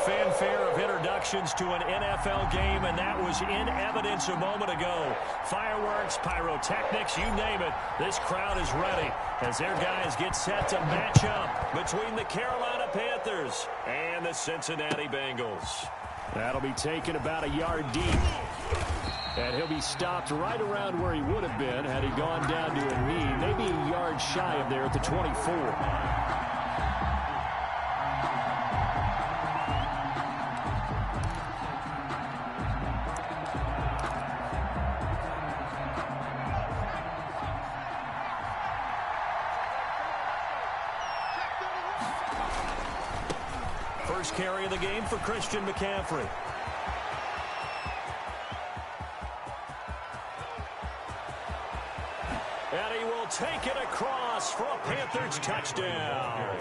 fanfare of introductions to an NFL game, and that was in evidence a moment ago. Fireworks, pyrotechnics, you name it. This crowd is ready as their guys get set to match up between the Carolina Panthers and the Cincinnati Bengals. That'll be taken about a yard deep. And he'll be stopped right around where he would have been had he gone down to a knee, maybe a yard shy of there at the 24. First carry of the game for Christian McCaffrey. And he will take it across for a Panthers touchdown.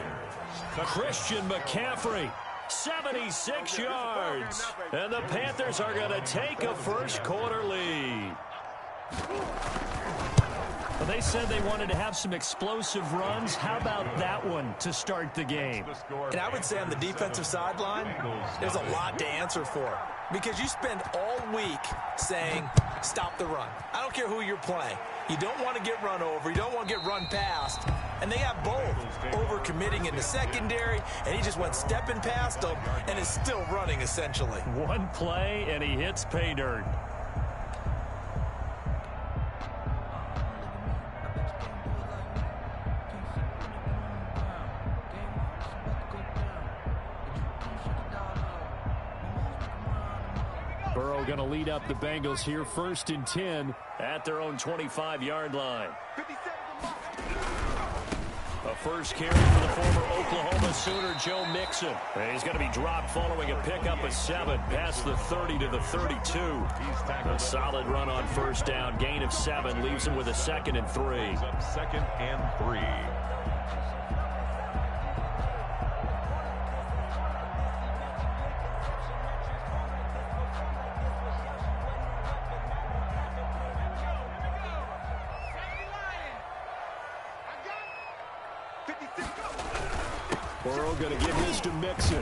Christian McCaffrey, 76 yards. And the Panthers are going to take a first quarter lead. Well, they said they wanted to have some explosive runs. How about that one to start the game? And I would say on the defensive sideline, there's a lot to answer for. Because you spend all week saying, stop the run. I don't care who you're playing. You don't want to get run over. You don't want to get run past. And they have both. Over-committing in the secondary, and he just went stepping past them and is still running, essentially. One play, and he hits pay dirt. Burrow going to lead up the Bengals here, 1st and 10 at their own 25-yard line. A first carry for the former Oklahoma Sooner, Joe Mixon. And he's going to be dropped following a pickup of 7 past the 30 to the 32. A solid run on first down, gain of 7, leaves him with a 2nd and 3. 2nd and 3. Burrow going to give this to Mixon.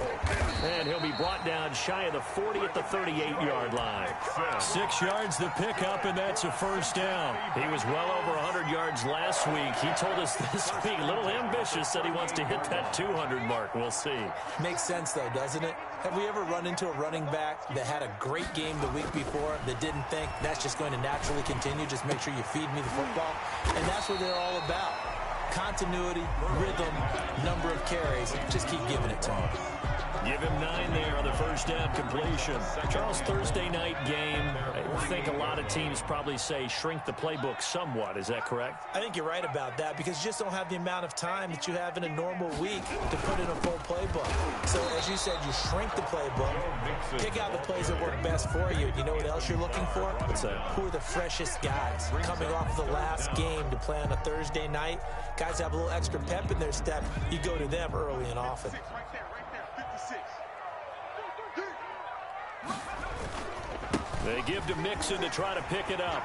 And he'll be brought down shy of the 40 at the 38-yard line. 6 yards the pickup, and that's a first down. He was well over 100 yards last week. He told us this week, a little ambitious, said he wants to hit that 200 mark. We'll see. Makes sense, though, doesn't it? Have we ever run into a running back that had a great game the week before that didn't think that's just going to naturally continue? Just make sure you feed me the football. And that's what they're all about. Continuity, rhythm, number of carries. Just keep giving it to him. Give him 9 there on the first down completion. Charles, Thursday night game, I think a lot of teams probably say shrink the playbook somewhat. Is that correct? I think you're right about that because you just don't have the amount of time that you have in a normal week to put in a full playbook. So, as you said, you shrink the playbook, pick out the plays that work best for you. You know what else you're looking for? What's that? Who are the freshest guys coming off the last game to play on a Thursday night? Guys have a little extra pep in their step. You go to them early and often. They give to Mixon to try to pick it up.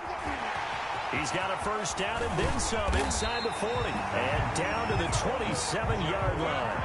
He's got a first down and then some inside the 40. And down to the 27-yard line.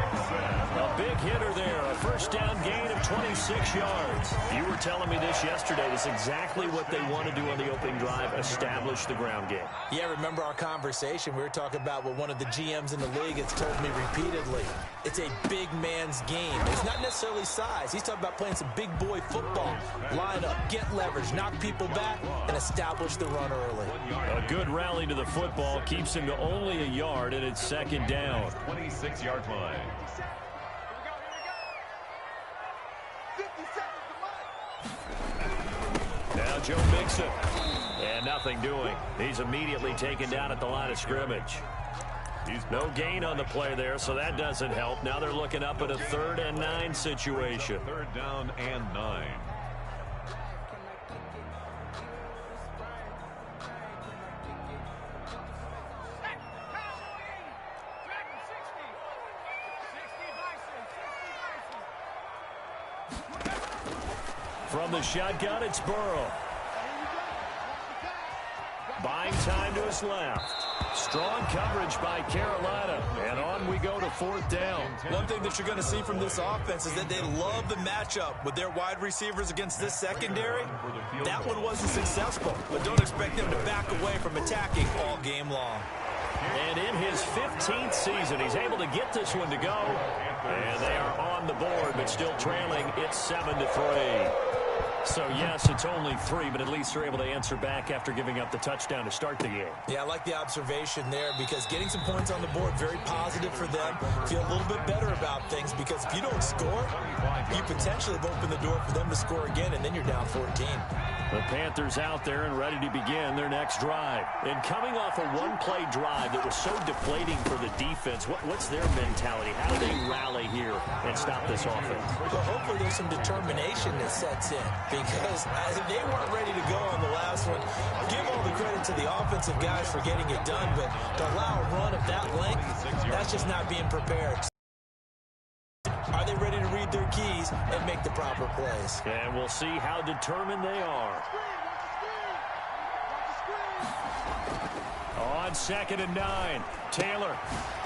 A big hitter there. A first down gain of 26 yards. You were telling me this yesterday. This is exactly what they want to do on the opening drive, establish the ground game. Yeah, remember our conversation? We were talking about what one of the GMs in the league has told me repeatedly. It's a big man's game. It's not necessarily size. He's talking about playing some big boy football. Line up, get leverage, knock people back, and establish the run early. A good rally to the football keeps him to only a yard, and it's 2nd down. 26-yard line. Now Joe Mixon. And nothing doing. He's immediately taken down at the line of scrimmage. No gain on the play there, so that doesn't help. Now they're looking up at a 3rd and 9 situation. 3rd down and 9. From the shotgun, it's Burrow. Buying time to his left. Strong coverage by Carolina. And on we go to 4th down. One thing that you're going to see from this offense is that they love the matchup with their wide receivers against this secondary. That one wasn't successful, but don't expect them to back away from attacking all game long. And in his 15th season, he's able to get this one to go. And they are on the board, but still trailing. It's 7-3. So, yes, it's only 3, but at least they're able to answer back after giving up the touchdown to start the game. Yeah, I like the observation there because getting some points on the board, very positive for them. Feel a little bit better about things because if you don't score, you potentially have opened the door for them to score again, and then you're down 14. The Panthers out there and ready to begin their next drive. And coming off a one-play drive that was so deflating for the defense, what's their mentality? How do they rally here and stop this offense? Well, hopefully there's some determination that sets in because they weren't ready to go on the last one. Give all the credit to the offensive guys for getting it done, but to allow a run of that length, that's just not being prepared. Are they ready to read their keys and make the proper plays? And we'll see how determined they are. On 2nd and 9, Taylor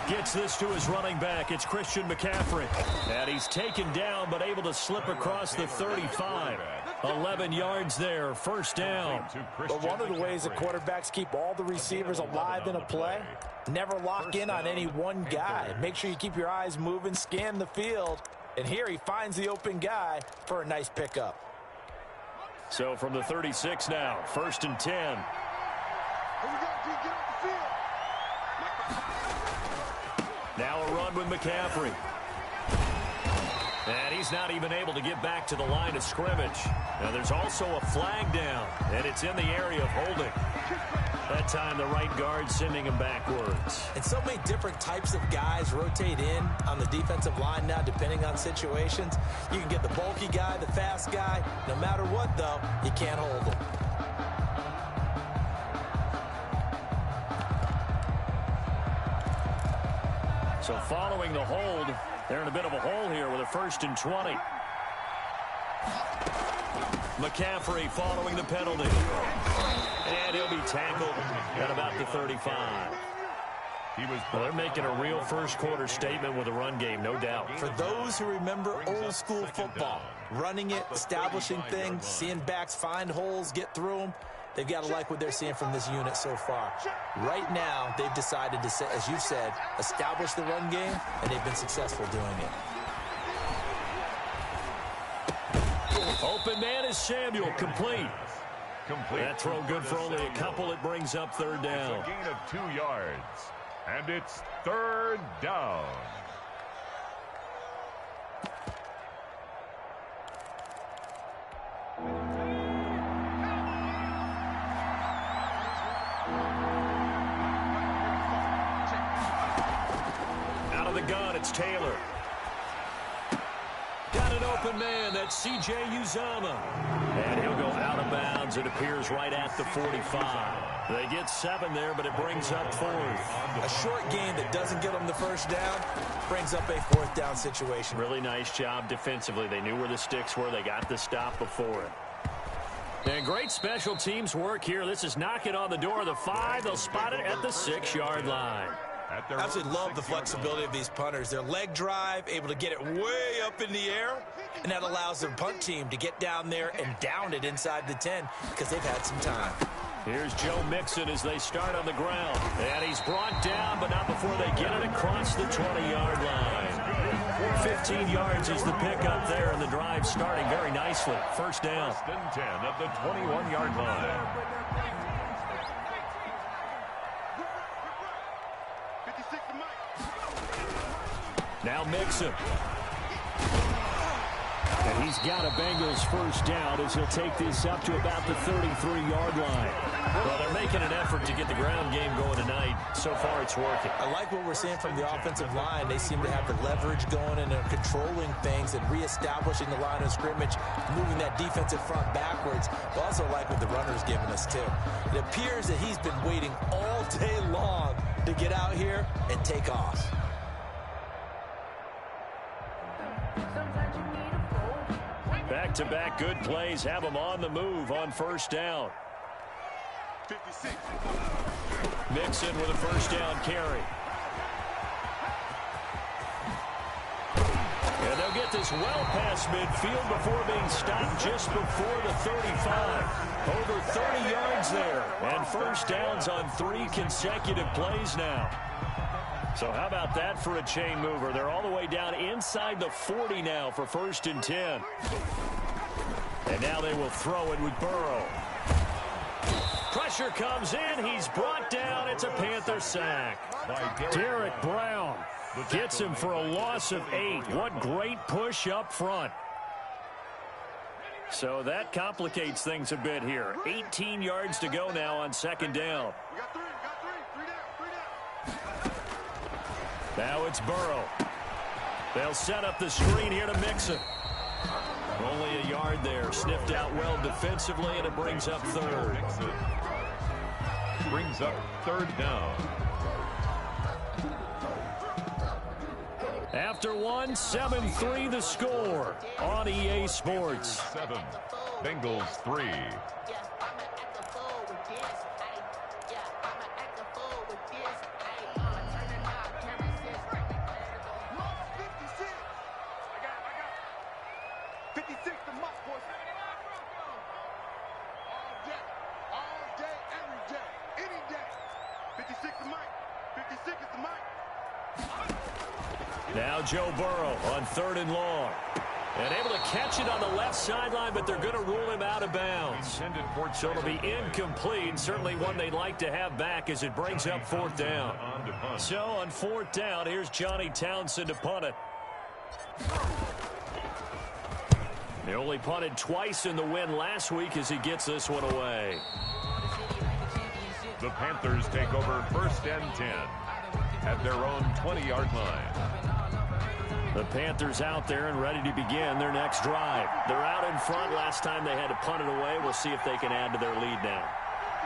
gets this to his running back. It's Christian McCaffrey. And he's taken down but able to slip across the 35. 11 yards there, 1st down. But one of the ways that quarterbacks keep all the receivers alive in a play, never lock in on any one guy. Make sure you keep your eyes moving, scan the field. And here he finds the open guy for a nice pickup. So from the 36 now, 1st and 10. Now a run with McCaffrey. And he's not even able to get back to the line of scrimmage. Now there's also a flag down, and it's in the area of holding. That time the right guard sending him backwards. And so many different types of guys rotate in on the defensive line now depending on situations. You can get the bulky guy, the fast guy. No matter what, though, you can't hold them. So following the hold, they're in a bit of a hole here with a 1st and 20. McCaffrey following the penalty. And he'll be tackled at about the 35. Well, they're making a real first-quarter statement with a run game, no doubt. For those who remember old-school football, running it, establishing things, seeing backs find holes, get through them, they've got to like what they're seeing from this unit so far. Right now, they've decided to, as you said, establish the run game, and they've been successful doing it. Open man is Samuel, complete. That throw good for only a couple. It brings up 3rd down. It's a gain of 2 yards, and it's 3rd down. Out of the gun, it's Taylor. Got an open man. That's C.J. Uzomah. And he'll go out of bounds. It appears right at the 45. They get 7 there, but it brings up 4th. A short gain that doesn't get them the 1st down brings up a 4th down situation. Really nice job defensively. They knew where the sticks were. They got the stop before it. And great special teams work here. This is knocking on the door of the 5. They'll spot it at the 6-yard line. I absolutely love the flexibility of these punters. Their leg drive, able to get it way up in the air, and that allows their punt team to get down there and down it inside the 10 because they've had some time. Here's Joe Mixon as they start on the ground. And he's brought down, but not before they get it across the 20-yard line. 15 yards is the pickup there, and the drive starting very nicely. 1st down. 1st and 10 at the 21-yard line. Now Mixon. And he's got a Bengals 1st down as he'll take this up to about the 33-yard line. Well, they're making an effort to get the ground game going tonight. So far, it's working. I like what we're seeing from the offensive line. They seem to have the leverage going and they're controlling things and reestablishing the line of scrimmage, moving that defensive front backwards. But also like what the runner's giving us, too. It appears that he's been waiting all day long to get out here and take off. Back-to-back good plays have them on the move on 1st down. Mixon with a first down carry. And they'll get this well past midfield before being stopped just before the 35. Over 30 yards there. And first downs on 3 consecutive plays now. So how about that for a chain mover? They're all the way down inside the 40 now for 1st and 10. And now they will throw it with Burrow. Pressure comes in. He's brought down. It's a Panther sack. Derek Brown gets him for a loss of 8. What great push up front. So that complicates things a bit here. 18 yards to go now on 2nd down. Now it's Burrow. They'll set up the screen here to Mixon. Only a yard there. Sniffed out well defensively, and it brings up 3rd. Brings up 3rd down. After 1, 7-3 the score on EA Sports. 7. Bengals 3. Now Joe Burrow on 3rd and long. And able to catch it on the left sideline, but they're going to rule him out of bounds. So it'll be incomplete. Certainly one they'd like to have back as it brings up 4th down. So on 4th down, here's Johnny Townsend to punt it. He only punted twice in the win last week as he gets this one away. The Panthers take over 1st and 10 at their own 20-yard line. The Panthers out there and ready to begin their next drive. They're out in front. Last time they had to punt it away. We'll see if they can add to their lead now.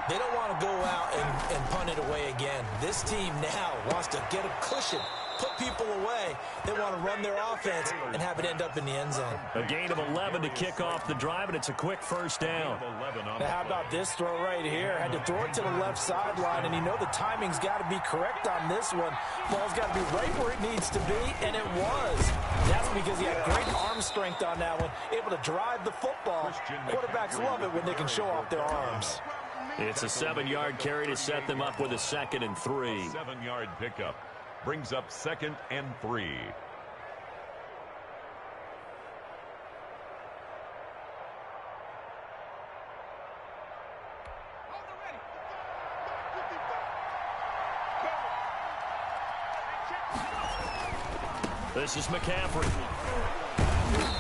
They don't want to go out and punt it away again. This team now wants to get a cushion, put people away. They want to run their offense and have it end up in the end zone. A gain of 11 to kick off the drive, and it's a quick 1st down. Now how about this throw right here? Had to throw it to the left sideline, and you know the timing's got to be correct on this one. Ball's got to be right where it needs to be, and it was. That's because he had great arm strength on that one, able to drive the football. Quarterbacks love it when they can show off their arms. It's a 7-yard carry to set them up with a 2nd and 3. 7-yard pickup brings up 2nd and 3. This is McCaffrey.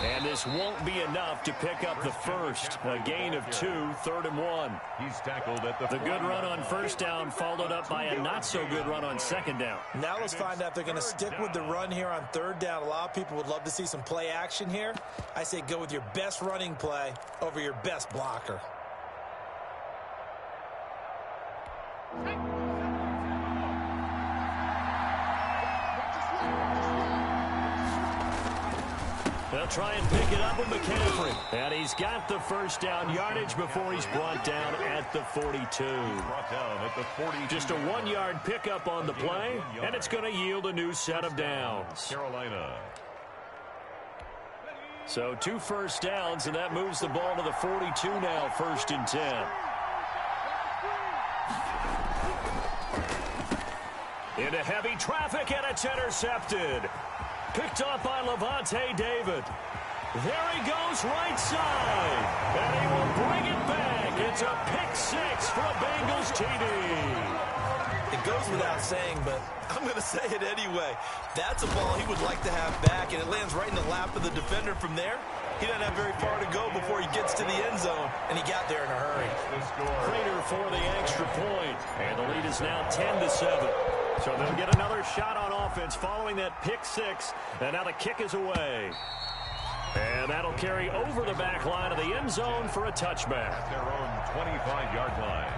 And this won't be enough to pick up the first. A gain of 2, 3rd and 1. He's tackled at the good run on 1st down followed up by a not-so-good run on 2nd down. Now let's find out if they're going to stick with the run here on 3rd down. A lot of people would love to see some play action here. I say go with your best running play over your best blocker. They'll try and pick it up with McCaffrey. And he's got the 1st down yardage before he's brought down at the 42. Just a 1-yard pickup on the play, and it's going to yield a new set of downs. Carolina. So 2 first downs, and that moves the ball to the 42 now, 1st and 10. Into heavy traffic, and it's intercepted. Picked off by Levante David. There he goes right side. And he will bring it back. It's a pick-6 for a Bengals TD. It goes without saying, but I'm going to say it anyway. That's a ball he would like to have back, and it lands right in the lap of the defender from there. He doesn't have very far to go before he gets to the end zone, and he got there in a hurry. Prater for the extra point. And the lead is now 10-7. So they'll get another shot on offense following that pick-6. And now the kick is away. And that'll carry over the back line of the end zone for a touchback. At their own 25-yard line.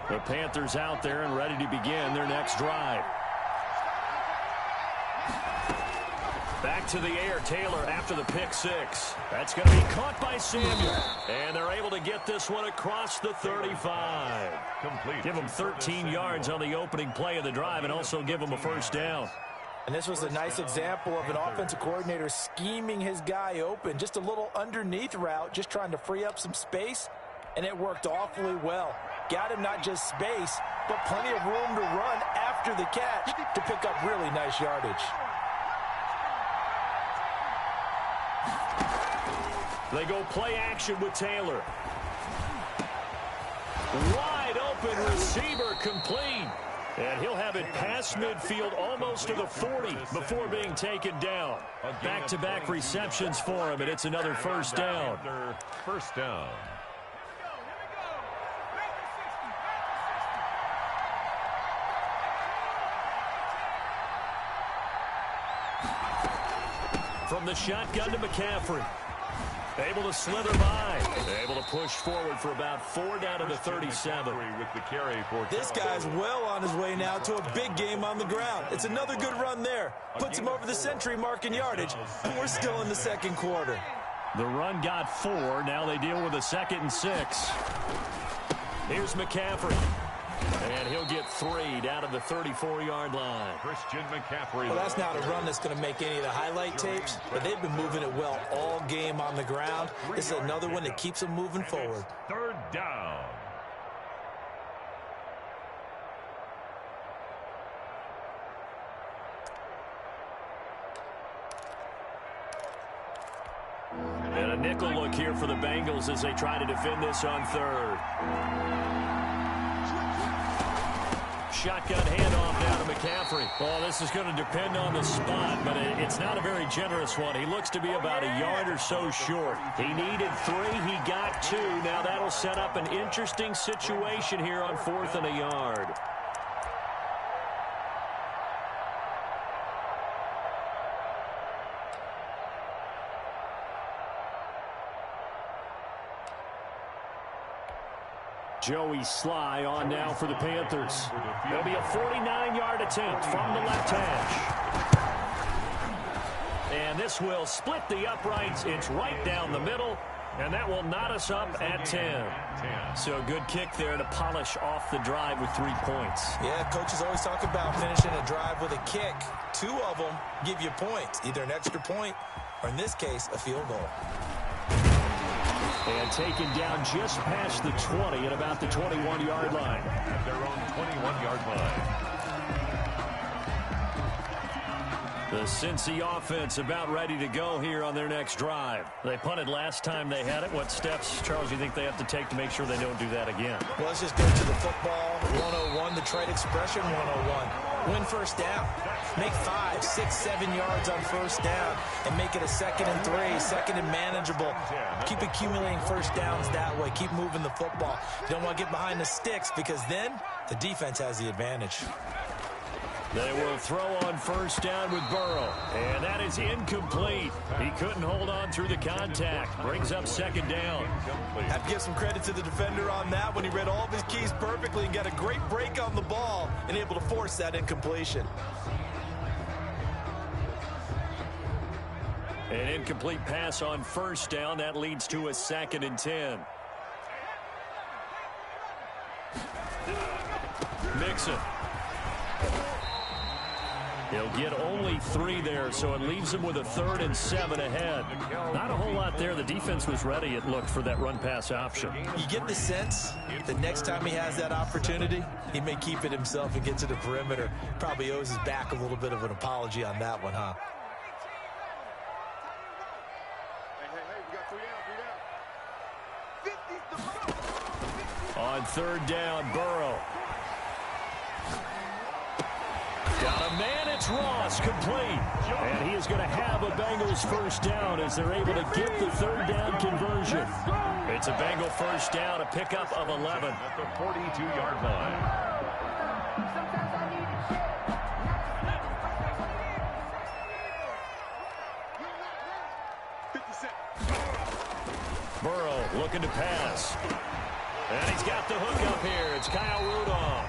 The Panthers out there and ready to begin their next drive. Back to the air, Taylor after the pick six. That's going to be caught by Samuel. And they're able to get this one across the 35. Complete. Give them 13 yards on the opening play of the drive and also give them a first down. And this was a nice example of an offensive coordinator scheming his guy open. Just a little underneath route, just trying to free up some space, and it worked awfully well. Got him not just space, but plenty of room to run after the catch to pick up really nice yardage. They go play action with Taylor. Wide open receiver complete. And he'll have it past midfield almost to the 40 before being taken down. Back-to-back receptions for him, and it's another first down. First down. From the shotgun to McCaffrey. Able to slither by. Able to push forward for about 4 down to the 37. With the carry for this guy's well on his way now to a big game on the ground. It's another good run there. Puts him over the century mark in yardage, and we're still in the second quarter. The run got 4. Now they deal with a 2nd and 6. Here's McCaffrey. And he'll get 3 down to the 34-yard line. Christian McCaffrey. Well, that's not a run that's going to make any of the highlight tapes, but they've been moving it well all game on the ground. This is another one that keeps them moving forward. Third down. And a nickel look here for the Bengals as they try to defend this on third. Shotgun handoff down to McCaffrey. Well, this is going to depend on the spot, but it's not a very generous one. He looks to be about a yard or so short. He needed 3. He got 2. Now that'll set up an interesting situation here on 4th and a yard. Joey Sly on now for the Panthers. It'll be a 49-yard attempt from the left hash. And this will split the uprights. It's right down the middle, and that will knot us up at 10. So a good kick there to polish off the drive with 3 points. Yeah, coaches always talk about finishing a drive with a kick. 2 of them give you points, either an extra point or, in this case, a field goal. And taken down just past the 20 at about the 21-yard line. At their own 21-yard line. The Cincy offense about ready to go here on their next drive. They punted last time they had it. What steps, Charles, you think they have to take to make sure they don't do that again? Well, let's just go to the football 101, the trade expression 101. Win first down. Make 5, 6, 7 yards on first down and make it a 2nd and 3, 2nd and manageable. Keep accumulating first downs that way. Keep moving the football. You don't want to get behind the sticks because then the defense has the advantage. They will throw on first down with Burrow. And that is incomplete. He couldn't hold on through the contact. Brings up 2nd down. Have to give some credit to the defender on that when he read all of his keys perfectly and got a great break on the ball and able to force that incompletion. An incomplete pass on first down. That leads to a 2nd and 10. Mixon. He'll get only 3 there, so it leaves him with a 3rd and 7 ahead. Not a whole lot there. The defense was ready, it looked, for that run-pass option. You get the sense that next time he has that opportunity, he may keep it himself and get to the perimeter. Probably owes his back a little bit of an apology on that one, huh? On 3rd down, Burrow. Got a man, it's Ross, complete. And he is going to have a Bengals first down as they're able to get the 3rd down conversion. It's a Bengal first down, a pickup of 11. At the 42-yard line. Burrow looking to pass. And he's got the hook up here. It's Kyle Rudolph.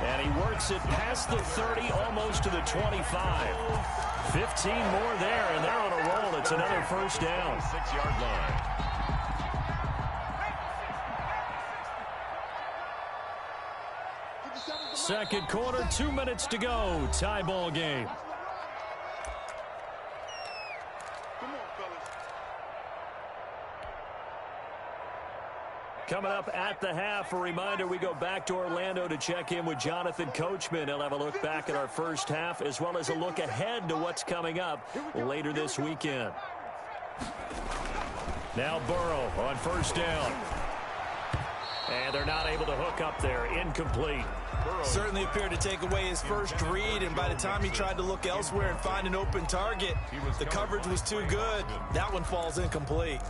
And he works it past the 30, almost to the 25. 15 more there, and they're on a roll. It's another first down. 6-yard line. Second quarter, 2 minutes to go. Tie ball game. Coming up at the half, a reminder, we go back to Orlando to check in with Jonathan Coachman. He'll have a look back at our first half as well as a look ahead to what's coming up later this weekend. Now Burrow on first down. And they're not able to hook up there. Incomplete. Certainly appeared to take away his first read, and by the time he tried to look elsewhere and find an open target, the coverage was too good. That one falls incomplete.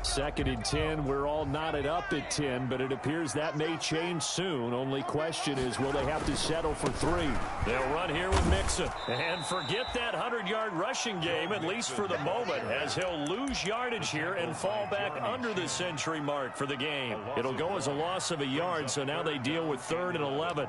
Second and 10. We're all knotted up at 10, but it appears that may change soon. Only question is, will they have to settle for 3? They'll run here with Mixon. And forget that 100-yard rushing game, at least for the moment, as he'll lose yardage here and fall back under the century mark for the game. It'll go as a loss of a yard, so now they deal with 3rd and 11.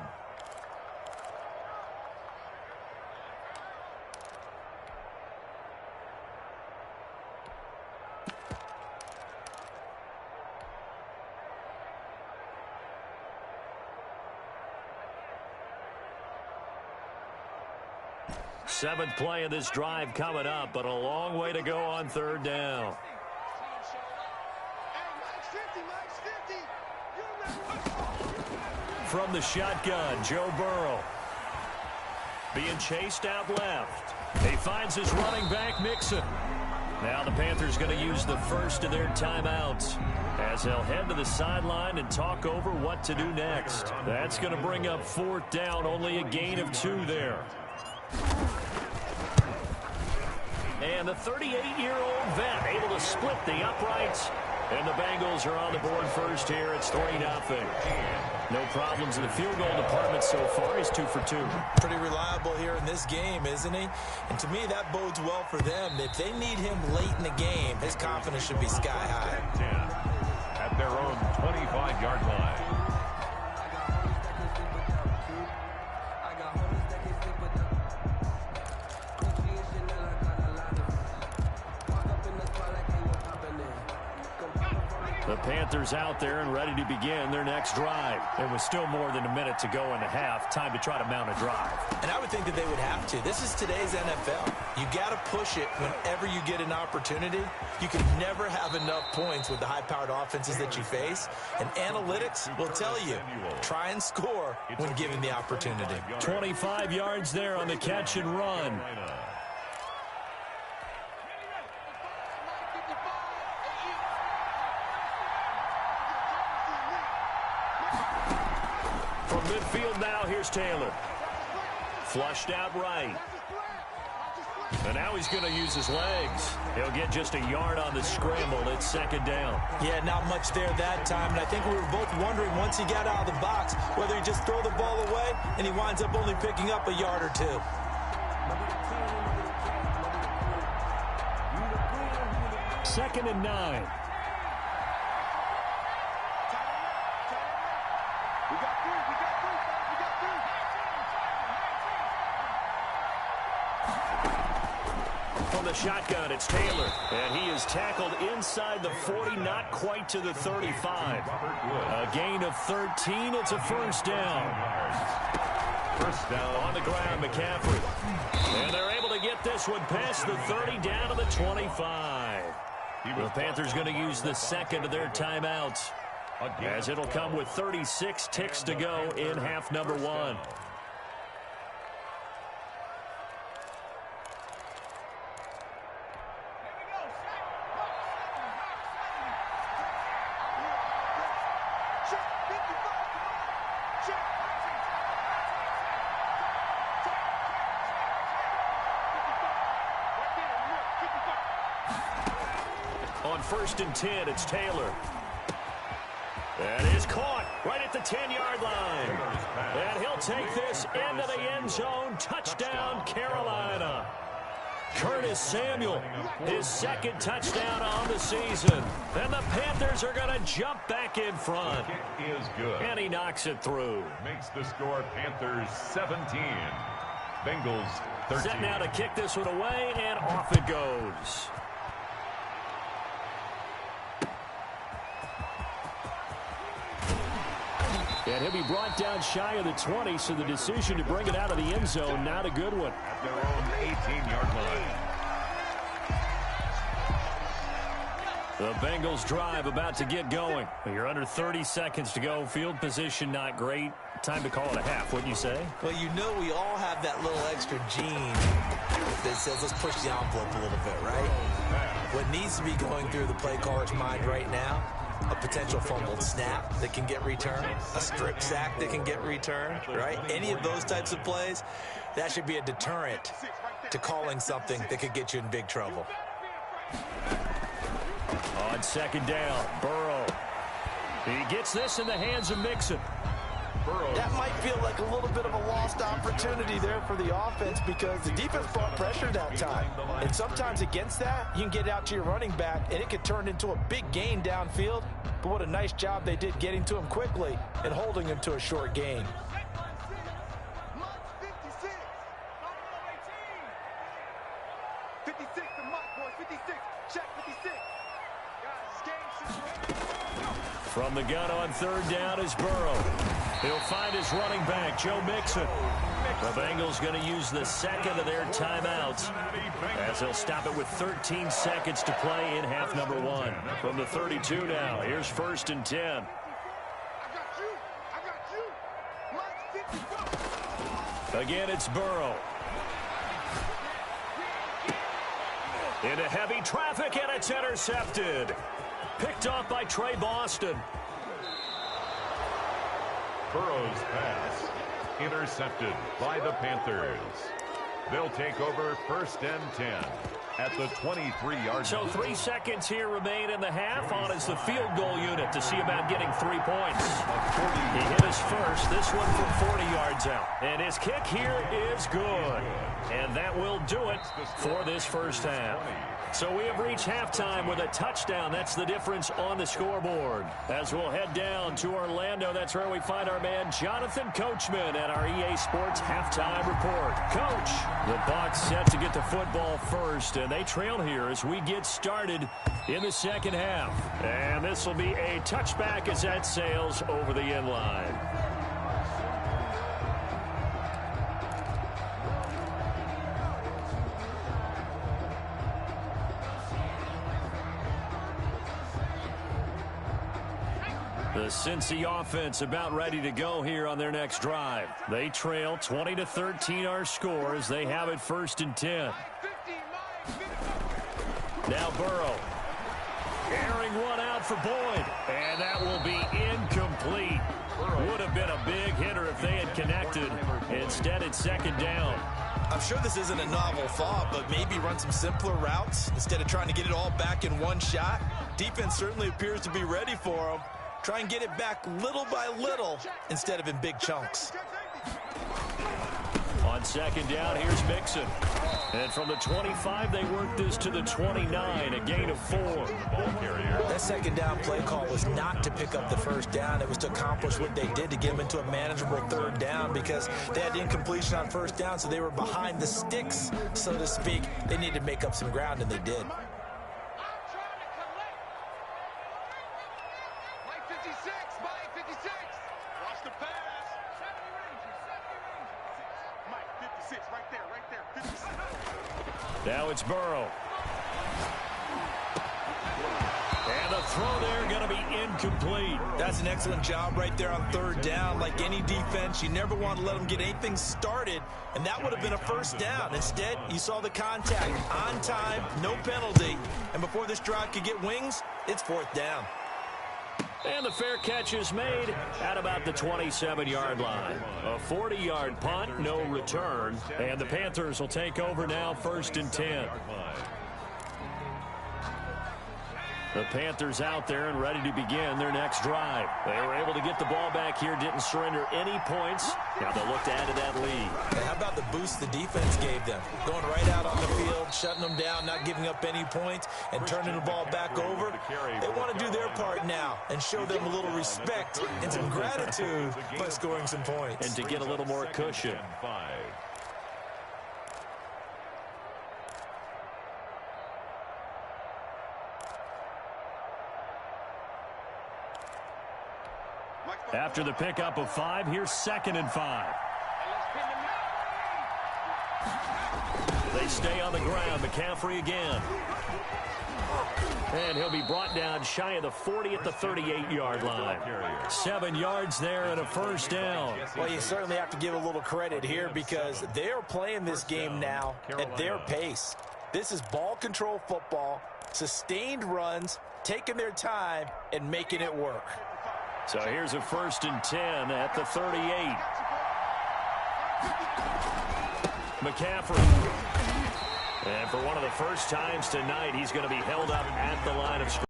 Seventh play of this drive coming up, but a long way to go on 3rd down. From the shotgun, Joe Burrow. Being chased out left. He finds his running back, Mixon. Now the Panthers going to use the first of their timeouts as they'll head to the sideline and talk over what to do next. That's going to bring up 4th down, only a gain of 2 there. And the 38-year-old vet able to split the uprights. And the Bengals are on the board first here. It's 3-0. No problems in the field goal department so far. He's 2 for 2. Pretty reliable here in this game, isn't he? And to me, that bodes well for them. If they need him late in the game, his confidence should be sky high. 10 at their own 25-yard line. The Panthers out there and ready to begin their next drive. And with still more than a minute to go in the half, time to try to mount a drive. And I would think that they would have to. This is today's NFL. You got to push it whenever you get an opportunity. You can never have enough points with the high-powered offenses that you face. And analytics will tell you, try and score when given the opportunity. 25 yards there on the catch and run. From midfield now, here's Taylor. Flushed out right. And now he's going to use his legs. He'll get just a yard on the scramble. It's 2nd down. Yeah, not much there that time. And I think we were both wondering once he got out of the box whether he just throw the ball away and he winds up only picking up a yard or 2. 2nd and 9. From the shotgun, it's Taylor. And he is tackled inside the 40, not quite to the 35. A gain of 13. It's a first down. First down on the ground, McCaffrey. And they're able to get this one past the 30 down to the 25. The Panthers going to use the second of their timeouts, as it'll come with 36 ticks to go in half number 1. On 1st and 10, it's Taylor. That is caught right at the 10-yard line. And he'll take this into the end zone. Touchdown, Carolina. Curtis Samuel, his second touchdown on the season. And the Panthers are going to jump back in front. Kick is good. And he knocks it through. Makes the score Panthers 17. Bengals 13. Set now to kick this one away, and off it goes. And he'll be brought down shy of the 20, so the decision to bring it out of the end zone, not a good one. At their own 18-yard line. The Bengals drive about to get going. You're under 30 seconds to go. Field position not great. Time to call it a half, wouldn't you say? Well, you know we all have that little extra gene that says let's push the envelope a little bit, right? What needs to be going through the play caller's mind right now, a potential fumbled snap that can get returned, a strip sack that can get returned, right? Any of those types of plays, that should be a deterrent to calling something that could get you in big trouble. On second down, Burrow. He gets this in the hands of Mixon. That might feel like a little bit of a lost opportunity there for the offense because the defense brought pressure that time. And sometimes against that, you can get out to your running back, and it could turn into a big gain downfield. But what a nice job they did getting to him quickly and holding him to a short gain. From the gun on third down is Burrow. He'll find his running back, Joe Mixon. The Bengals going to use the second of their timeouts as they'll stop it with 13 seconds to play in half number one. From the 32 now, here's 1st and 10. Again, it's Burrow. Into heavy traffic, and it's intercepted. Picked off by Trey Boston. Burrow's pass intercepted by the Panthers. They'll take over 1st and 10 at the 23-yard So line. 3 seconds here remain in the half. On is the field goal unit to see about getting 3 points. He hit his first, this one from 40 yards out. And his kick here is good. And that will do it for this first half. So we have reached halftime with a touchdown. That's the difference on the scoreboard. As we'll head down to Orlando, that's where we find our man Jonathan Coachman at our EA Sports Halftime Report. Coach, the Bucs set to get the football first, and they trail here as we get started in the second half. And this will be a touchback as that sails over the end line. The Cincy offense about ready to go here on their next drive. They trail 20-13 our score as they have it 1st and 10. Now Burrow. Airing one out for Boyd. And that will be incomplete. Would have been a big hitter if they had connected. Instead, it's 2nd down. I'm sure this isn't a novel thought, but maybe run some simpler routes instead of trying to get it all back in one shot. Defense certainly appears to be ready for them. Try and get it back little by little instead of in big chunks. On 2nd down, here's Mixon. And from the 25, they work this to the 29, a gain of 4. That 2nd down play call was not to pick up the 1st down. It was to accomplish what they did to get them into a manageable 3rd down because they had incompletion on 1st down, so they were behind the sticks, so to speak. They needed to make up some ground, and they did. Now it's Burrow. And the throw there going to be incomplete. That's an excellent job right there on 3rd down. Like any defense, you never want to let them get anything started, and that would have been a 1st down. Instead, you saw the contact on time, no penalty, and before this drive could get wings, it's 4th down. And the fair catch is made at about the 27-yard line. A 40-yard punt, no return. And the Panthers will take over now 1st and 10. The Panthers out there and ready to begin their next drive. They were able to get the ball back here, didn't surrender any points. Now they'll look to add to that lead. And how about the boost the defense gave them? Going right out on the field, shutting them down, not giving up any points, and turning the ball back over. They want to do their part now and show them a little respect and some gratitude by scoring some points. And to get a little more cushion. After the pickup of 5, here's 2nd and 5. They stay on the ground. McCaffrey again. And he'll be brought down shy of the 40 at the 38-yard line. 7 yards there and a first down. Well, you certainly have to give a little credit here because they're playing this game now at their pace. This is ball control football, sustained runs, taking their time, and making it work. So here's a 1st and 10 at the 38. McCaffrey. And for one of the first times tonight, he's going to be held up at the line of scrimmage.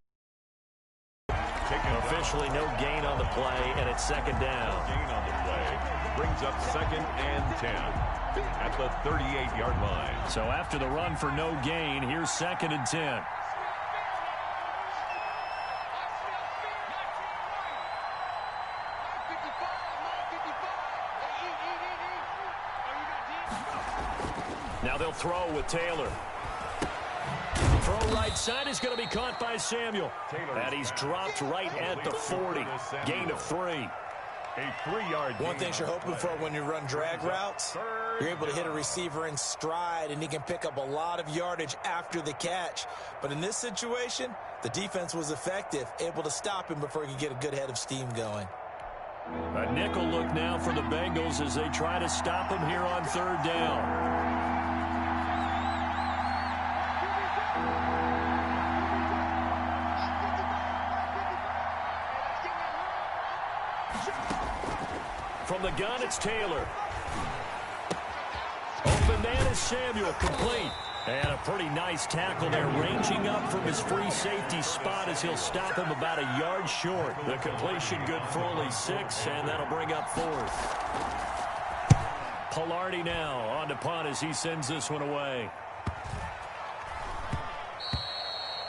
Officially no gain on the play, and it's 2nd down. Gain on the play brings up 2nd and 10 at the 38-yard line. So after the run for no gain, here's 2nd and 10. Now they'll throw with Taylor. Throw right side is going to be caught by Samuel. And he's dropped right at the 40. Gain of 3. A 3-yard. One thing you're hoping for when you run drag routes, you're able to hit a receiver in stride, and he can pick up a lot of yardage after the catch. But in this situation, the defense was effective, able to stop him before he could get a good head of steam going. A nickel look now for the Bengals as they try to stop him here on 3rd down. From the gun, it's Taylor. Open man is Samuel, complete. And a pretty nice tackle there, ranging up from his free safety spot as he'll stop him about a yard short. The completion good for only 6, and that'll bring up 4th. Pilardi now on to punt as he sends this one away.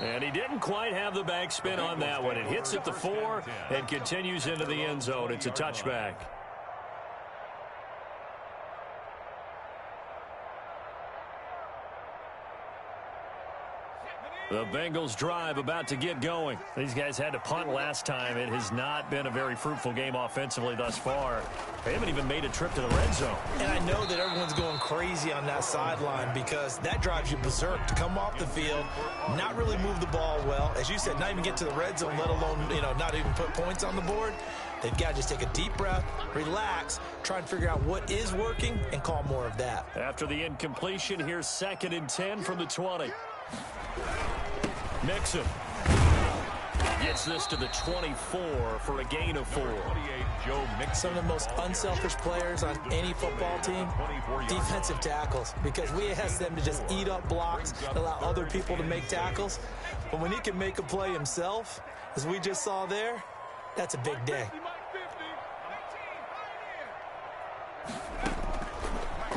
And he didn't quite have the back spin on that one. It hits at the 4 and continues into the end zone. It's a touchback. The Bengals drive about to get going. These guys had to punt last time. It has not been a very fruitful game offensively thus far. They haven't even made a trip to the red zone. And I know that everyone's going crazy on that sideline because that drives you berserk to come off the field, not really move the ball well. As you said, not even get to the red zone, let alone, not even put points on the board. They've got to just take a deep breath, relax, try and figure out what is working, and call more of that. After the incompletion, here's 2nd and 10 from the 20. Mixon gets this to the 24 for a gain of 4. Some of the most unselfish players on any football team, defensive tackles, because we ask them to just eat up blocks, allow other people to make tackles. But when he can make a play himself, as we just saw there, that's a big day.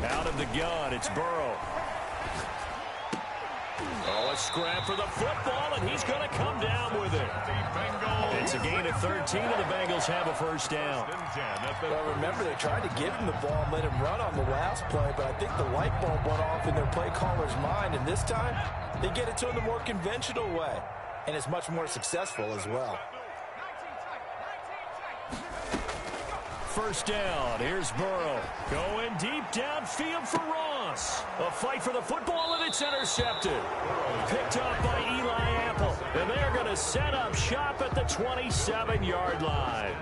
Out of the gun, it's Burrow. Oh, a scrap for the football, and he's going to come down with it. It's a gain of 13, and the Bengals have a first down. Well, remember, they tried to give him the ball and let him run on the last play, but I think the light bulb went off in their play caller's mind, and this time they get it to him the more conventional way, and it's much more successful as well. First down, here's Burrow. Going deep downfield for Ross. A fight for the football, and it's intercepted. Picked up by Eli Apple. And they're going to set up shop at the 27-yard line.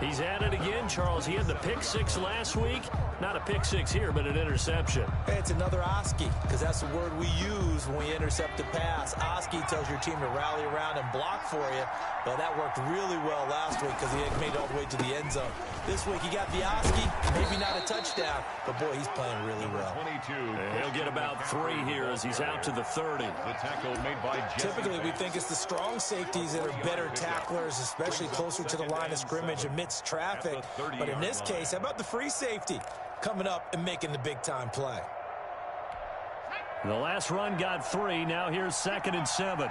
He's at it again, Charles. He had the pick six last week. Not a pick six here, but an interception. Hey, it's another Oski, because that's the word we use when we intercept a pass. Oski tells your team to rally around and block for you. Well, that worked really well last week because he made it all the way to the end zone. This week he got the Oski, maybe not a touchdown, but boy, he's playing really well. 22. And he'll get about 3 here as he's out to the 30. The tackle made by Jesse. Typically, we think it's the strong safeties that are better tacklers, especially closer to the line of scrimmage amidst traffic. But in this case, how about the free safety coming up and making the big-time play? The last run got 3. Now here's 2nd and 7.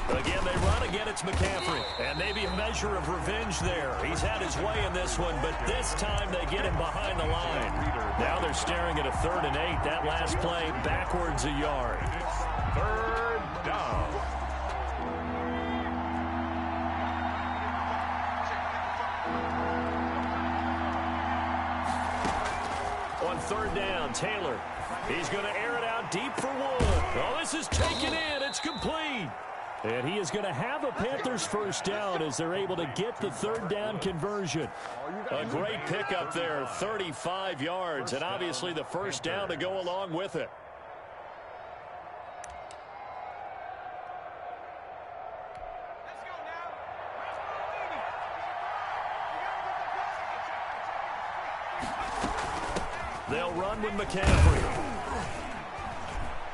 Again, they run. Again, it's McCaffrey. And maybe a measure of revenge there. He's had his way in this one, but this time they get him behind the line. Now they're staring at a 3rd and 8. That last play backwards a yard. 3rd down. On 3rd down, Taylor. He's going to air it out deep for Wood. Oh, this is taken in. It's complete. And he is going to have a Panthers first down as they're able to get the 3rd down conversion. A great pickup there, 35 yards, and obviously the first down to go along with it. They'll run with McCaffrey.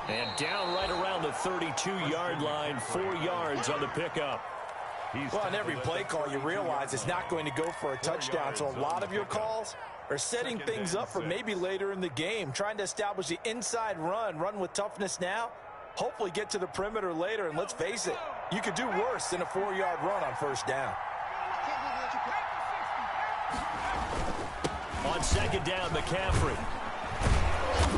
And down right around the 32-yard line, 4 yards on the pickup. Well, on every play call, you realize it's not going to go for a touchdown. So a lot of your calls are setting things up for maybe later in the game, trying to establish the inside run with toughness now, hopefully get to the perimeter later. And let's face it, you could do worse than a 4-yard run on first down. On 2nd down, McCaffrey.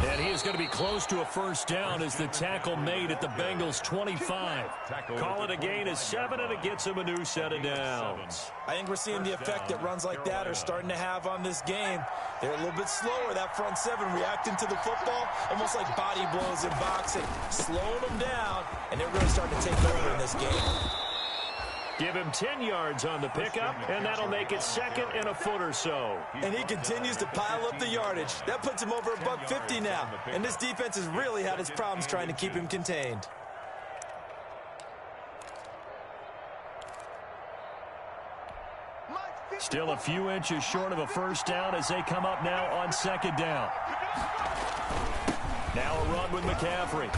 And he is going to be close to a first down as the tackle made at the Bengals' 25. Call it a gain of 7, and it gets him a new set of downs. I think we're seeing the effect that runs like that are starting to have on this game. They're a little bit slower, that front 7, reacting to the football, almost like body blows in boxing, slowing them down, and they're really starting to take over in this game. Give him 10 yards on the pickup, and that'll make it 2nd and a foot or so. And he continues to pile up the yardage. That puts him over $150 now. And this defense has really had its problems trying to keep him contained. Still a few inches short of a first down as they come up now on 2nd down. Now a run with McCaffrey.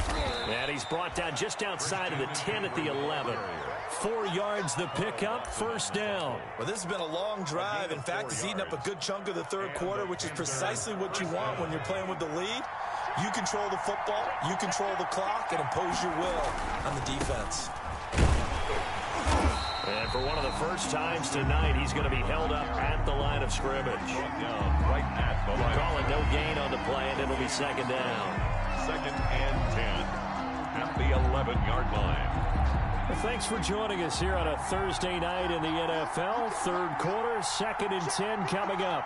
And he's brought down just outside of the 10 at the 11. 4 yards the pickup, first down. Well, this has been a long drive. In fact, it's eaten up a good chunk of the 3rd quarter, which is precisely what you want when you're playing with the lead. You control the football, you control the clock, and impose your will on the defense. And for one of the first times tonight, he's going to be held up at the line of scrimmage. Right at the line. Call it no gain on the play, and it'll be 2nd down. 2nd and 10 at the 11-yard line. Well, thanks for joining us here on a Thursday night in the NFL. 3rd quarter, 2nd and 10 coming up.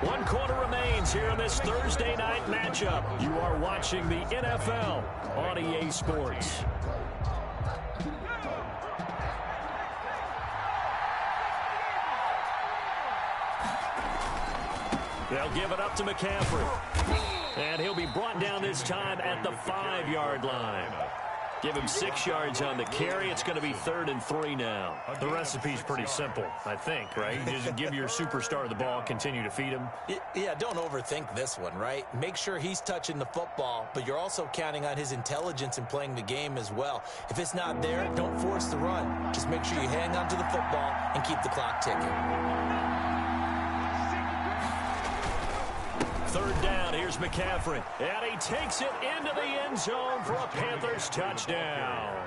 One quarter remains here in this Thursday night matchup. You are watching the NFL on EA Sports. They'll give it up to McCaffrey. And he'll be brought down this time at the 5-yard line. Give him 6 yards on the carry. It's going to be 3rd and 3 now. The recipe's pretty simple, I think, right? You just give your superstar the ball, continue to feed him. Yeah, don't overthink this one, right? Make sure he's touching the football, but you're also counting on his intelligence in playing the game as well. If it's not there, don't force the run. Just make sure you hang on to the football and keep the clock ticking. 3rd down, here's McCaffrey. And he takes it into the end zone for a Panthers touchdown.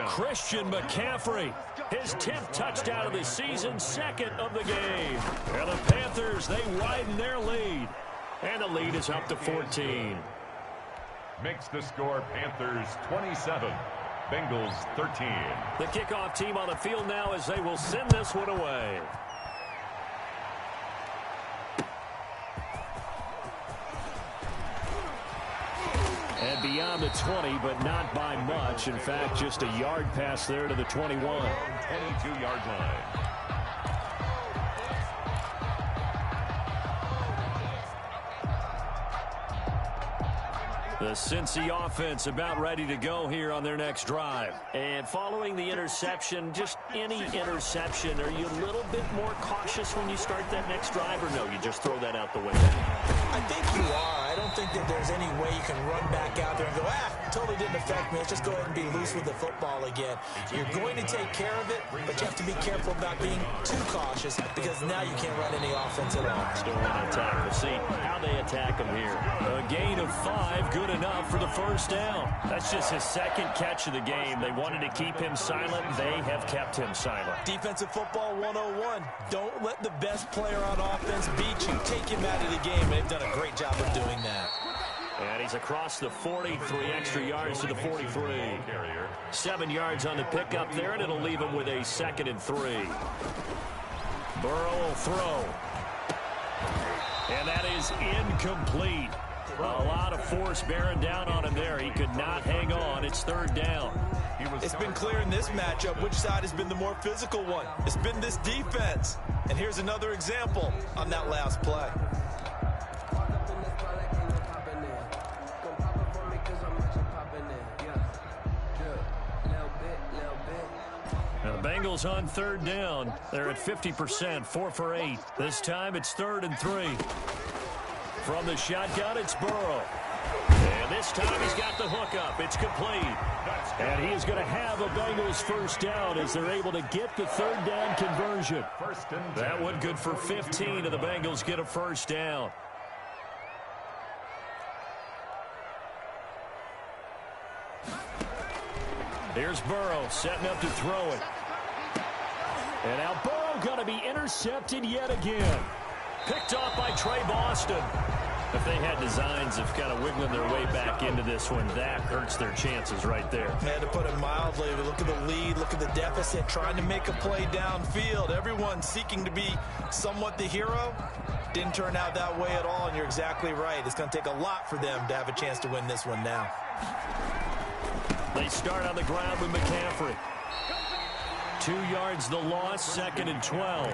Christian McCaffrey, his 10th touchdown of the season, 2nd of the game. And the Panthers, they widen their lead. And the lead is up to 14. Makes the score Panthers 27, Bengals 13. The kickoff team on the field now as they will send this one away. And beyond the 20, but not by much. In fact, just a yard pass there to the 21. 22-yard line. The Cincy offense about ready to go here on their next drive. And following the interception, just any interception, are you a little bit more cautious when you start that next drive, or no, you just throw that out the window? I think you are. I don't think that there's any way you can run back out there and go, totally didn't affect me. Let's just go ahead and be loose with the football again. You're going to take care of it, but you have to be careful about being too cautious because now you can't run any offense at all. Still want to attack. We'll see how they attack them here. A gain of 5, good enough for the first down. That's just his second catch of the game. They wanted to keep him silent. They have kept him silent. Defensive football 101. Don't let the best player on offense beat you. Take him out of the game. They've done a great job of doing that. And he's across the 40, 3 extra yards to the 43. 7 yards on the pickup there, and it'll leave him with a 2nd and 3. Burrow will throw. And that is incomplete. A lot of force bearing down on him there. He could not hang on. It's 3rd down. It's been clear in this matchup which side has been the more physical one. It's been this defense. And here's another example on that last play. Now the Bengals on 3rd down. They're at 50%, 4 for 8. This time it's 3rd and 3. From the shotgun, it's Burrow. And this time he's got the hook up. It's complete. And he is going to have a Bengals first down as they're able to get the 3rd down conversion. That one good for 15, and the Bengals get a first down. Here's Burrow setting up to throw it. And now Burrow going to be intercepted yet again. Picked off by Trey Boston. If they had designs of kind of wiggling their way back into this one, that hurts their chances right there. Man, to put it mildly, look at the lead, look at the deficit, trying to make a play downfield. Everyone seeking to be somewhat the hero. Didn't turn out that way at all, and you're exactly right. It's going to take a lot for them to have a chance to win this one now. They start on the ground with McCaffrey. 2 yards the loss, 2nd and 12.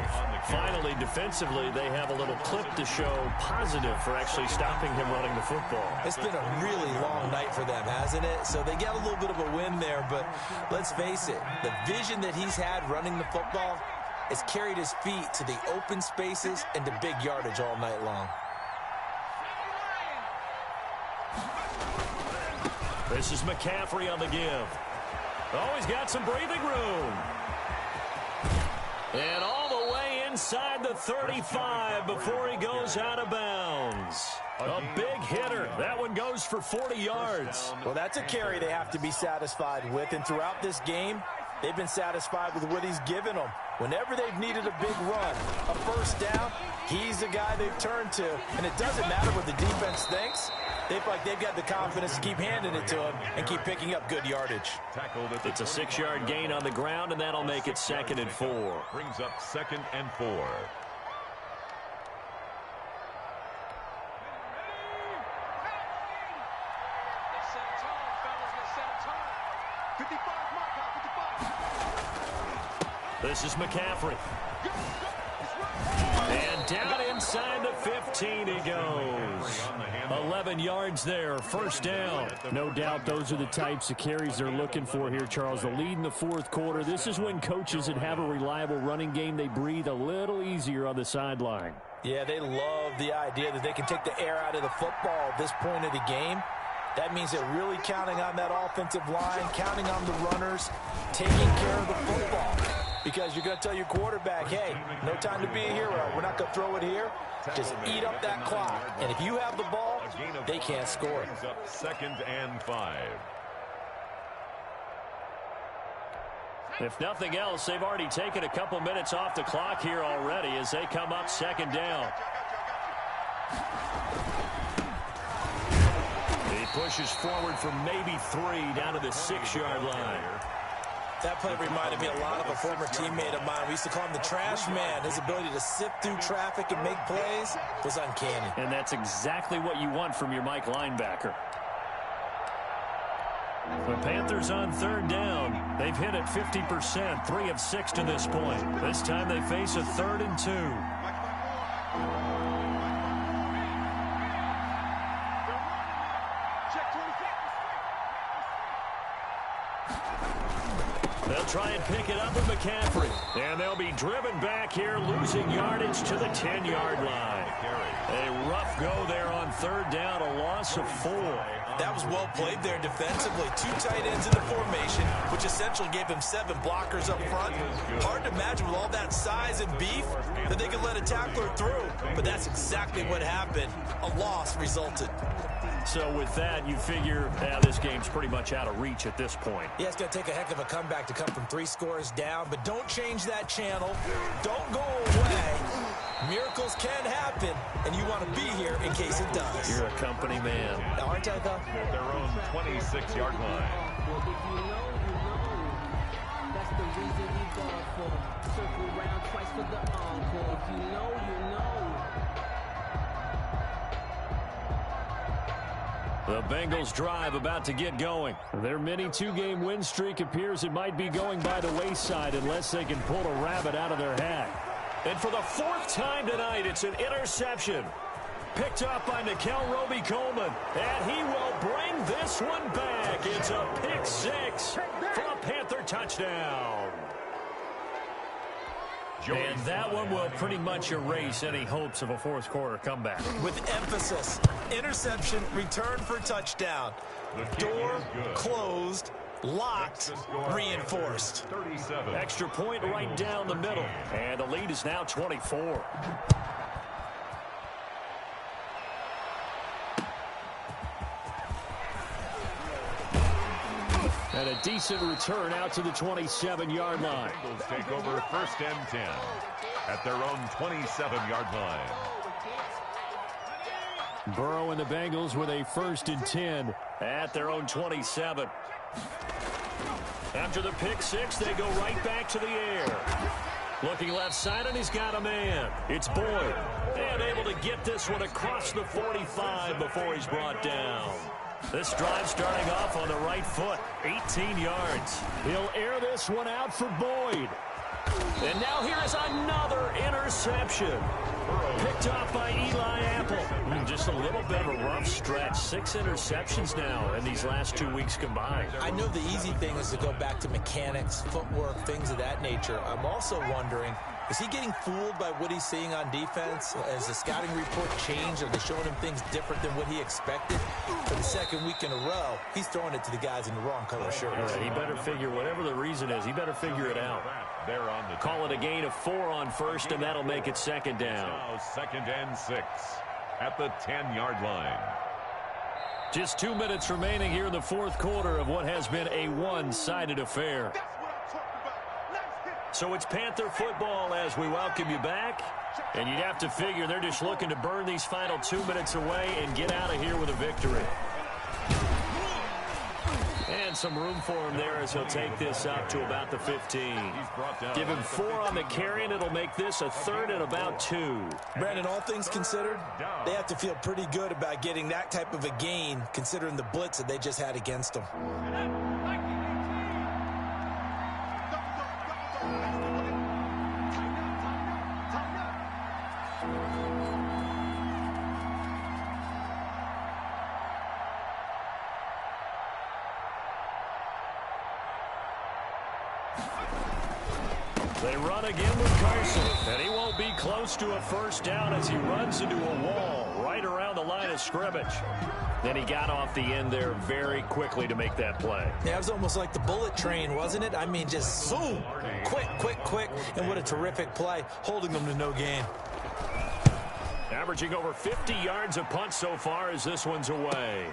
Finally, defensively, they have a little clip to show positive for actually stopping him running the football. It's been a really long night for them, hasn't it? So they got a little bit of a win there, but let's face it, the vision that he's had running the football has carried his feet to the open spaces and to big yardage all night long. This is McCaffrey on the give. Oh, he's got some breathing room. And all the way inside the 35 before he goes out of bounds. A big hitter. That one goes for 40 yards. Well, that's a carry they have to be satisfied with. And throughout this game, they've been satisfied with what he's given them. Whenever they've needed a big run, a first down, he's the guy they've turned to. And it doesn't matter what the defense thinks. They feel like they've got the confidence to keep handing it to him and keep picking up good yardage. It's a 6-yard gain on the ground, and that'll make it 2nd and 4. Brings up 2nd and 4. This is McCaffrey. And down inside the 15 he goes. 11 yards there, first down. No doubt those are the types of carries they're looking for here, Charles. The lead in the 4th quarter. This is when coaches that have a reliable running game, they breathe a little easier on the sideline. Yeah, they love the idea that they can take the air out of the football at this point of the game. That means they're really counting on that offensive line, counting on the runners, taking care of the football. Because you're going to tell your quarterback, hey, no time to be a hero. We're not going to throw it here. Just eat up that clock. And if you have the ball, they can't score. 2nd and 5. If nothing else, they've already taken a couple minutes off the clock here already as they come up 2nd down. He pushes forward from maybe 3 down to the 6-yard line. That play reminded me a lot of a former teammate of mine. We used to call him the trash man. His ability to sift through traffic and make plays was uncanny. And that's exactly what you want from your Mike linebacker. The Panthers on third down. They've hit it 50%, 3 of 6 to this point. This time they face a 3rd and 2. They'll try and pick it up with McCaffrey. And they'll be driven back here, losing yardage to the 10-yard line. A rough go there on third down, a loss of 4. That was well played there defensively. 2 tight ends in the formation, which essentially gave him 7 blockers up front. Hard to imagine with all that size and beef that they could let a tackler through. But that's exactly what happened. A loss resulted. So with that, you figure this game's pretty much out of reach at this point. Yeah, it's going to take a heck of a comeback to come from 3 scores down, but don't change that channel. Don't go away. Miracles can happen, and you want to be here in case it does. You're a company man. Aren't I, though? At their own 26-yard line. Well, if you know, you know. That's the reason we go for. Circle round twice for the encore. If you know, you know. The Bengals drive about to get going. Their mini 2-game win streak appears it might be going by the wayside unless they can pull a rabbit out of their hat. And for the 4th time tonight, it's an interception. Picked up by Nikel Roby-Coleman. And he will bring this one back. It's a pick 6 for a Panther touchdown. And that one will pretty much erase any hopes of a 4th quarter comeback. With emphasis, interception, return for touchdown. Door closed, locked, reinforced. 37. Extra point right down the middle. And the lead is now 24. And a decent return out to the 27-yard line. Bengals take over 1st and 10 at their own 27-yard line. Burrow and the Bengals with a 1st and 10 at their own 27. After the pick 6, they go right back to the air. Looking left side, and he's got a man. It's Boyd. And able to get this one across the 45 before he's brought down. This drive starting off on the right foot, 18 yards. He'll air this one out for Boyd. And now here is another interception. Picked off by Eli Apple. Just a little bit of a rough stretch. 6 interceptions now in these last 2 weeks combined. I know the easy thing is to go back to mechanics, footwork, things of that nature. I'm also wondering, is he getting fooled by what he's seeing on defense? Has the scouting report changed? Are they showing him things different than what he expected? For the 2nd week in a row, he's throwing it to the guys in the wrong color shirt. Yeah, he better figure, whatever the reason is, he better figure it out. They're on the Call it a gain of 4 on 1st, and that'll make it 2nd down. now 2nd and 6 at the 10-yard line. Just 2 minutes remaining here in the 4th quarter of what has been a one-sided affair. So it's Panther football as we welcome you back. And you'd have to figure they're just looking to burn these final 2 minutes away and get out of here with a victory. And some room for him there as he'll take this up to about the 15. Give him 4 on the carry, and it'll make this a 3rd and about 2. Brandon, all things considered, they have to feel pretty good about getting that type of a gain, considering the blitz that they just had against them. They run again with Carson, and he won't be close to a 1st down as he runs into a wall right around the line of scrimmage. Then he got off the end there very quickly to make that play. Yeah, it was almost like the bullet train, wasn't it? I mean, just zoom, quick, quick, quick, and what a terrific play, holding them to no gain. Averaging over 50 yards a punt so far as this one's away.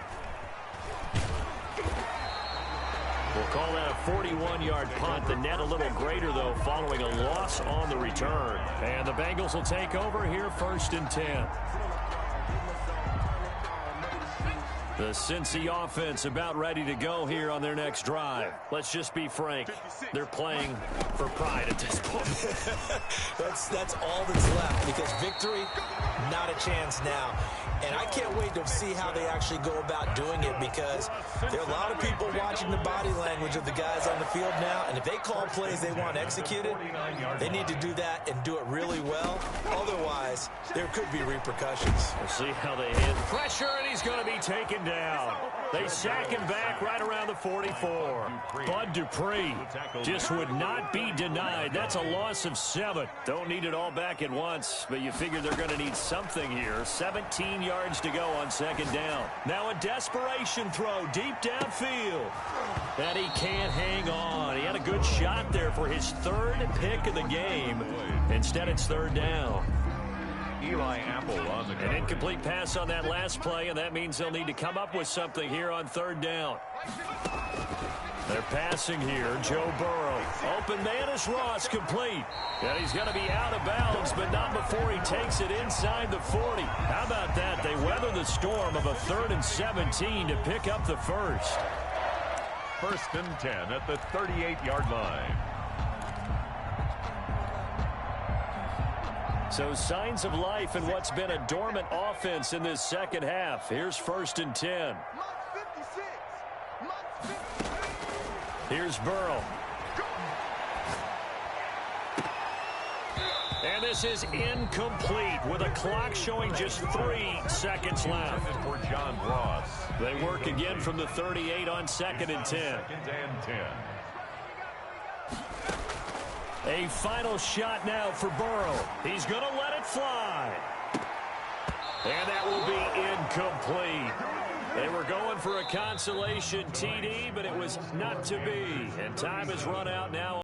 We'll call that a 41-yard punt. The net a little greater, though, following a loss on the return. And the Bengals will take over here 1st and 10. The Cincy offense about ready to go here on their next drive. Let's just be frank. They're playing for pride at this point. That's all that's left, because victory, not a chance now. And I can't wait to see how they actually go about doing it, because there are a lot of people watching the body language of the guys on the field now, and if they call plays they want executed, they need to do that and do it really well. Otherwise, there could be repercussions. We'll see how they hit pressure, and he's going to be taken down. They sack him back right around the 44. Bud Dupree just would not be denied. That's a loss of 7. Don't need it all back at once, but you figure they're going to need something here. 17 yards to go on second down. Now a desperation throw deep downfield. And he can't hang on. He had a good shot there for his 3rd pick of the game. Instead, it's 3rd down. Eli Apple on the coverage. An incomplete pass on that last play, and that means they'll need to come up with something here on 3rd down. They're passing here. Joe Burrow. Open man is Ross, complete. And he's going to be out of bounds, but not before he takes it inside the 40. How about that? They weather the storm of a 3rd and 17 to pick up the first. 1st and 10 at the 38-yard line. So signs of life in what's been a dormant offense in this second half. Here's 1st and 10. Here's Burrow. And this is incomplete with a clock showing just 3 seconds left. For John Ross. They work again from the 38 on 2nd and 10. 2nd and 10. A final shot now for Burrow. He's going to let it fly. And that will be incomplete. They were going for a consolation TD, but it was not to be. And time has run out now.